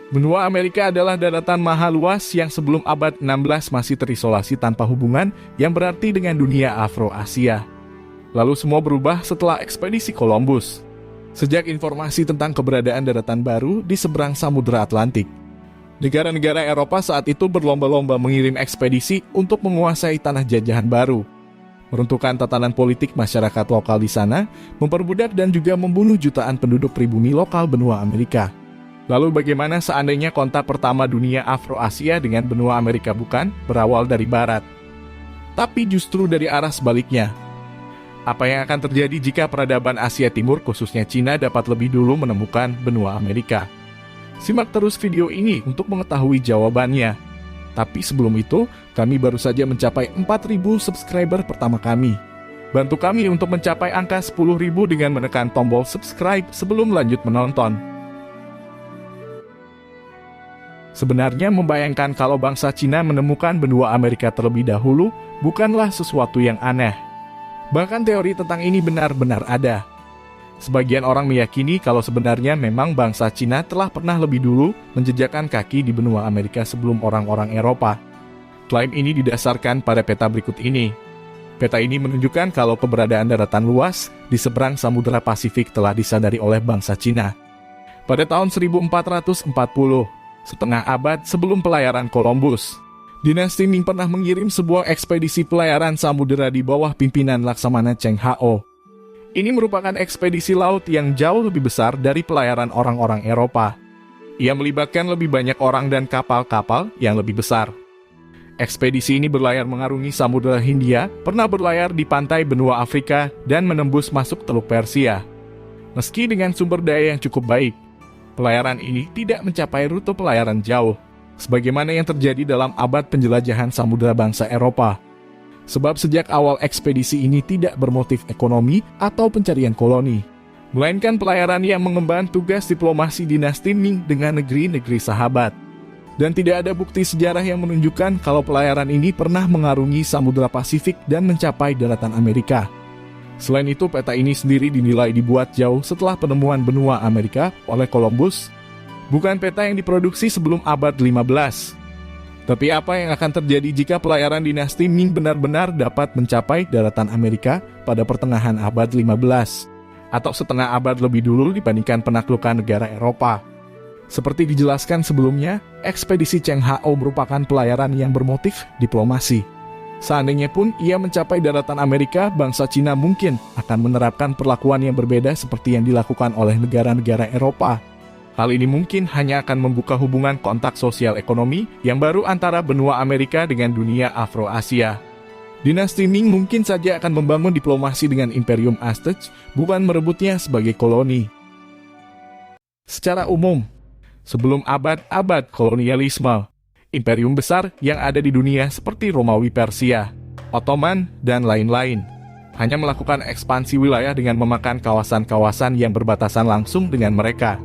Benua Amerika adalah daratan maha luas yang sebelum abad 16 masih terisolasi tanpa hubungan yang berarti dengan dunia Afro-Asia. Lalu semua berubah setelah ekspedisi Columbus. Sejak informasi tentang keberadaan daratan baru di seberang Samudra Atlantik, negara-negara Eropa saat itu berlomba-lomba mengirim ekspedisi untuk menguasai tanah jajahan baru, meruntuhkan tatanan politik masyarakat lokal di sana, memperbudak dan juga membunuh jutaan penduduk pribumi lokal benua Amerika. Lalu bagaimana seandainya kontak pertama dunia Afro-Asia dengan benua Amerika bukan berawal dari barat, tapi justru dari arah sebaliknya? Apa yang akan terjadi jika peradaban Asia Timur, khususnya Cina, dapat lebih dulu menemukan benua Amerika? Simak terus video ini untuk mengetahui jawabannya. Tapi sebelum itu, kami baru saja mencapai 4.000 subscriber pertama kami. Bantu kami untuk mencapai angka 10.000 dengan menekan tombol subscribe sebelum lanjut menonton. Sebenarnya membayangkan kalau bangsa Cina menemukan benua Amerika terlebih dahulu bukanlah sesuatu yang aneh. Bahkan teori tentang ini benar-benar ada. Sebagian orang meyakini kalau sebenarnya memang bangsa Cina telah pernah lebih dulu menjejakkan kaki di benua Amerika sebelum orang-orang Eropa. Klaim ini didasarkan pada peta berikut ini. Peta ini menunjukkan kalau keberadaan daratan luas di seberang Samudra Pasifik telah disadari oleh bangsa Cina. Pada tahun 1440, setengah abad sebelum pelayaran Columbus, dinasti Ming pernah mengirim sebuah ekspedisi pelayaran samudera di bawah pimpinan Laksamana Cheng Hao. Ini merupakan ekspedisi laut yang jauh lebih besar dari pelayaran orang-orang Eropa. Ia melibatkan lebih banyak orang dan kapal-kapal yang lebih besar. Ekspedisi ini berlayar mengarungi Samudra Hindia, pernah berlayar di pantai benua Afrika, dan menembus masuk Teluk Persia. Meski dengan sumber daya yang cukup baik, pelayaran ini tidak mencapai rute pelayaran jauh, sebagaimana yang terjadi dalam abad penjelajahan samudera bangsa Eropa. Sebab sejak awal ekspedisi ini tidak bermotif ekonomi atau pencarian koloni, melainkan pelayaran yang mengemban tugas diplomasi dinasti Ming dengan negeri-negeri sahabat. Dan tidak ada bukti sejarah yang menunjukkan kalau pelayaran ini pernah mengarungi Samudra Pasifik dan mencapai daratan Amerika. Selain itu, peta ini sendiri dinilai dibuat jauh setelah penemuan benua Amerika oleh Columbus, bukan peta yang diproduksi sebelum abad 15. Tapi apa yang akan terjadi jika pelayaran dinasti Ming benar-benar dapat mencapai daratan Amerika pada pertengahan abad 15, atau setengah abad lebih dulu dibandingkan penaklukan negara Eropa? Seperti dijelaskan sebelumnya, ekspedisi Cheng Hao merupakan pelayaran yang bermotif diplomasi. Seandainya pun ia mencapai daratan Amerika, bangsa Cina mungkin akan menerapkan perlakuan yang berbeda seperti yang dilakukan oleh negara-negara Eropa. Hal ini mungkin hanya akan membuka hubungan kontak sosial ekonomi yang baru antara benua Amerika dengan dunia Afro-Asia. Dinasti Ming mungkin saja akan membangun diplomasi dengan Imperium Aztec, bukan merebutnya sebagai koloni. Secara umum, sebelum abad-abad kolonialisme, imperium besar yang ada di dunia seperti Romawi Persia, Ottoman, dan lain-lain hanya melakukan ekspansi wilayah dengan memakan kawasan-kawasan yang berbatasan langsung dengan mereka,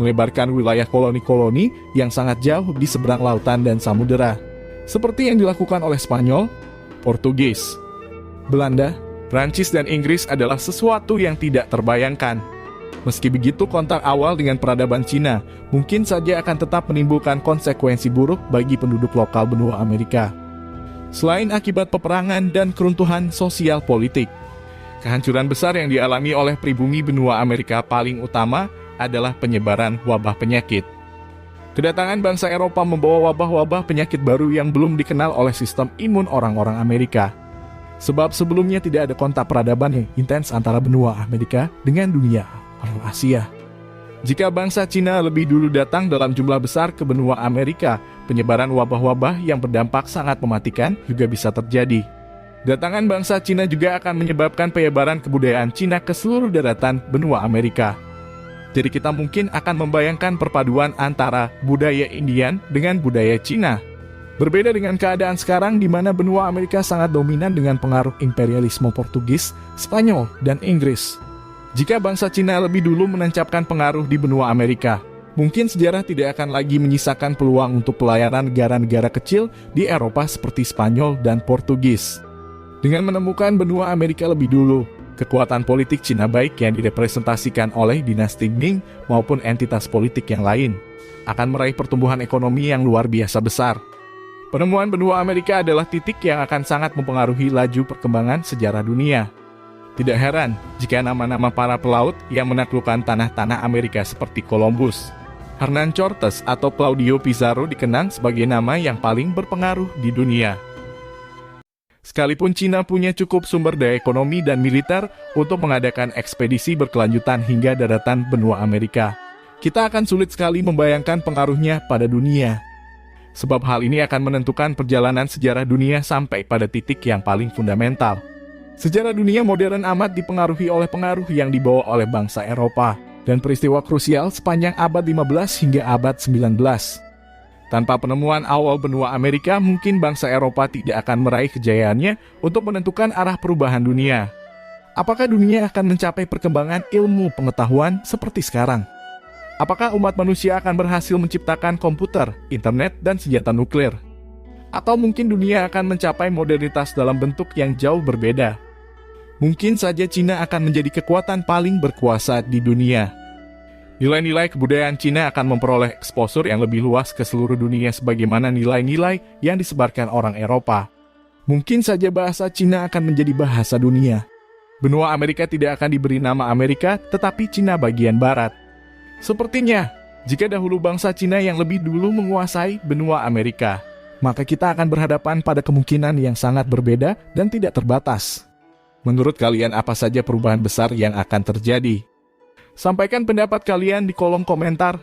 melebarkan wilayah koloni-koloni yang sangat jauh di seberang lautan dan samudera, seperti yang dilakukan oleh Spanyol, Portugis, Belanda, Prancis, dan Inggris adalah sesuatu yang tidak terbayangkan. Meski begitu, kontak awal dengan peradaban Cina mungkin saja akan tetap menimbulkan konsekuensi buruk bagi penduduk lokal benua Amerika. Selain akibat peperangan dan keruntuhan sosial politik, kehancuran besar yang dialami oleh pribumi benua Amerika paling utama adalah penyebaran wabah penyakit. Kedatangan bangsa Eropa membawa wabah-wabah penyakit baru yang belum dikenal oleh sistem imun orang-orang Amerika. Sebab sebelumnya tidak ada kontak peradaban yang intens antara benua Amerika dengan dunia Asia. Jika bangsa Cina lebih dulu datang dalam jumlah besar ke benua Amerika, penyebaran wabah-wabah yang berdampak sangat mematikan juga bisa terjadi. Datangan bangsa Cina juga akan menyebabkan penyebaran kebudayaan Cina ke seluruh daratan benua Amerika. Jadi kita mungkin akan membayangkan perpaduan antara budaya Indian dengan budaya Cina. Berbeda dengan keadaan sekarang di mana benua Amerika sangat dominan dengan pengaruh imperialisme Portugis, Spanyol, dan Inggris. Jika bangsa Cina lebih dulu menancapkan pengaruh di benua Amerika, mungkin sejarah tidak akan lagi menyisakan peluang untuk pelayaran negara-negara kecil di Eropa seperti Spanyol dan Portugis. Dengan menemukan benua Amerika lebih dulu, kekuatan politik Cina baik yang direpresentasikan oleh dinasti Ming maupun entitas politik yang lain akan meraih pertumbuhan ekonomi yang luar biasa besar. Penemuan benua Amerika adalah titik yang akan sangat mempengaruhi laju perkembangan sejarah dunia. Tidak heran jika nama-nama para pelaut yang menaklukkan tanah-tanah Amerika seperti Columbus, Hernan Cortes atau Claudio Pizarro dikenang sebagai nama yang paling berpengaruh di dunia. Sekalipun Cina punya cukup sumber daya ekonomi dan militer untuk mengadakan ekspedisi berkelanjutan hingga daratan benua Amerika, kita akan sulit sekali membayangkan pengaruhnya pada dunia. Sebab hal ini akan menentukan perjalanan sejarah dunia sampai pada titik yang paling fundamental. Sejarah dunia modern amat dipengaruhi oleh pengaruh yang dibawa oleh bangsa Eropa dan peristiwa krusial sepanjang abad 15 hingga abad 19. Tanpa penemuan awal benua Amerika, mungkin bangsa Eropa tidak akan meraih kejayaannya untuk menentukan arah perubahan dunia. Apakah dunia akan mencapai perkembangan ilmu pengetahuan seperti sekarang? Apakah umat manusia akan berhasil menciptakan komputer, internet, dan senjata nuklir? Atau mungkin dunia akan mencapai modernitas dalam bentuk yang jauh berbeda? Mungkin saja Cina akan menjadi kekuatan paling berkuasa di dunia. Nilai-nilai kebudayaan Cina akan memperoleh eksposur yang lebih luas ke seluruh dunia sebagaimana nilai-nilai yang disebarkan orang Eropa. Mungkin saja bahasa Cina akan menjadi bahasa dunia. Benua Amerika tidak akan diberi nama Amerika, tetapi Cina bagian barat. Sepertinya, jika dahulu bangsa Cina yang lebih dulu menguasai benua Amerika, maka kita akan berhadapan pada kemungkinan yang sangat berbeda dan tidak terbatas. Menurut kalian apa saja perubahan besar yang akan terjadi? Sampaikan pendapat kalian di kolom komentar.